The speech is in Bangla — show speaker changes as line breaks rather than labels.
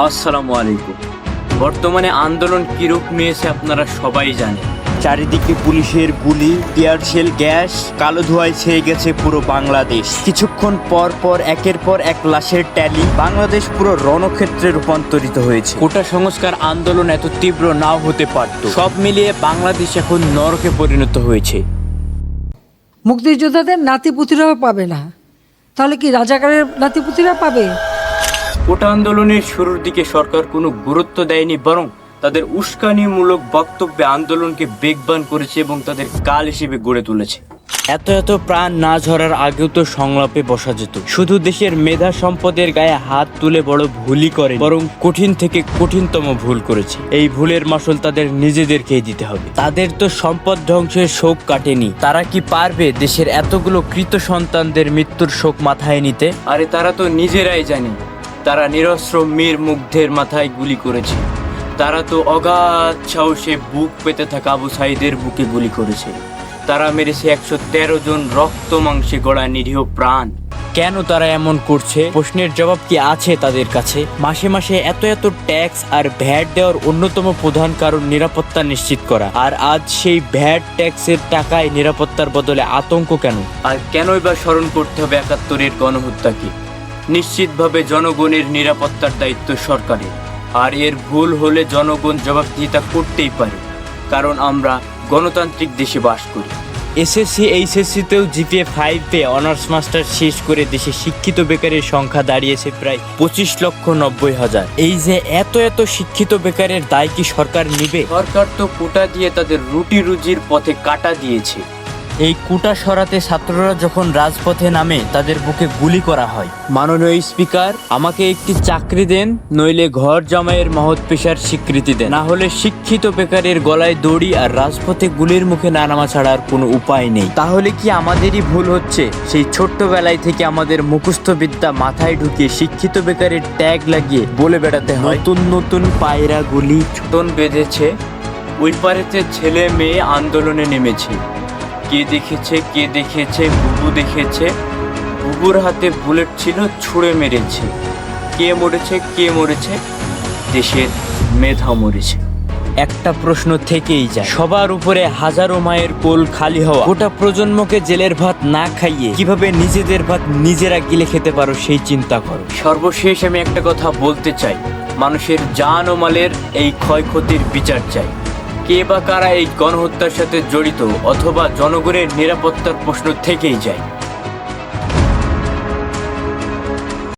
আসসালামু আলাইকুম। বর্তমানে আন্দোলন কি রূপ নিয়েছে আপনারা সবাই জানেন। চারিদিকে পুলিশের গুলি, টিয়ারশেল গ্যাস, কালো ধোঁয়ায় ছেয়ে গেছে পুরো বাংলাদেশ। কিছুক্ষণ পর পর একের পর এক লাশের ট্যালি। বাংলাদেশ পুরো রণক্ষেত্রে রূপান্তরিত হয়েছে। কোটা সংস্কার আন্দোলন এত তীব্র নাও হতে পারত। সব মিলিয়ে বাংলাদেশ এখন নরকে পরিণত হয়েছে।
মুক্তিযোদ্ধাদের নাতিপুতিরাও পাবে না, তাহলে কি রাজাকারের নাতিপুতিরা পাবে?
কোটা আন্দোলনের শুরুর দিকে সরকার কোনো গুরুত্ব দেয়নি, বরং তাদের উস্কানিমূলক বক্তব্যে আন্দোলনকে বেগবান করেছে এবং তাদের কাল হিসেবে গড়ে তুলেছে। এত প্রাণ না ঝরার আগেও তো সংলাপে বসা যেত। শুধু দেশের মেধা সম্পদের গায়ে হাত তুলে বড় ভুলই করে, বরং কঠিন থেকে কঠিনতম ভুল করেছে। এই ভুলের মাসুল তাদের নিজেদেরকেই দিতে হবে। তাদের তো সম্পদ ধ্বংসের শোক কাটেনি, তারা কি পারবে দেশের এতগুলো কৃত সন্তানদের মৃত্যুর শোক মাথায় নিতে? আরে তারা তো নিজেরাই জানে তারা নিরস্ত্র মীর মুগ্ধের মাথায় গুলি করেছে। তারা তো অগাধ সাহসে বুক পেতে থাকা আবু সাইদের বুকে গুলি করেছে। তারা মেরেছে 113 জন রক্ত মাংসে গড়া নিরীহ প্রাণ। কেন তারা এমন করছে? প্রশ্নের জবাব কি আছে তাদের কাছে? মাসে মাসে এত ট্যাক্স আর ভ্যাট দেওয়ার অন্যতম প্রধান কারণ নিরাপত্তা নিশ্চিত করা। আর আজ সেই ভ্যাট ট্যাক্সের টাকায় নিরাপত্তার বদলে আতঙ্ক কেন? আর কেনই বা স্মরণ করতে হবে 71-এর গণহত্যাকে? নিশ্চিতভাবে জনগণের নিরাপত্তার দায়িত্ব সরকারের, আর এর ভুল হলে জনগণ জবাবদিহিতা করতেই পারে, কারণ আমরা গণতান্ত্রিক দেশে বাস করি। এসএসসি এইচএসসিতেও জিপিএ 5 পেয়ে অনার্স মাস্টার শেষ করে দেশে শিক্ষিত বেকারের সংখ্যা দাঁড়িয়েছে প্রায় 25,90,000। এই যে এত শিক্ষিত বেকারের দায় কি সরকার নিবে? সরকার তো কোটা দিয়ে তাদের রুটি রুজির পথে কাটা দিয়েছে। এই কোটা সরাতে ছাত্ররা যখন রাজপথে নামে তাদের বুকে গুলি করা হয়। মাননীয় স্পিকার, আমাকে একটি চাকরি দেন, নইলে ঘর জামাইয়ের মহৎ পেশার স্বীকৃতি দেন। না হলে শিক্ষিত বেকারের গলায় দড়ি আর রাজপথে গুলির মুখে না নামা ছাড়া আর কোনো উপায় নেই। তাহলে কি আমাদেরই ভুল হচ্ছে? সেই ছোট্টবেলায় থেকে আমাদের মুখস্থ বিদ্যা মাথায় ঢুকিয়ে শিক্ষিত বেকারের ট্যাগ লাগিয়ে বলে বেড়াতে হয় নতুন পায়রা গুলি ছোটন বেঁধেছে, ওই পারেতে ছেলে মেয়ে আন্দোলনে নেমেছে। কে দেখেছে বুবু দেখেছে, বুবুর হাতে বুলেট ছিল, ছুঁড়ে মেরেছে। কে মরেছে দেশের মেধা মরেছে। একটা প্রশ্ন থেকেই যায়, সবার উপরে হাজারো মায়ের কোল খালি হওয়া। গোটা প্রজন্মকে জেলের ভাত না খাইয়ে কিভাবে নিজেদের ভাত নিজেরা গিলে খেতে পারো সেই চিন্তা করো। সর্বশেষ আমি একটা কথা বলতে চাই, মানুষের জান ও মালের এই ক্ষয়ক্ষতির বিচার চাই। কে বা কারা এই গণহত্যার সাথে জড়িত, অথবা জনগণের নিরাপত্তার প্রশ্ন থেকেই যায়।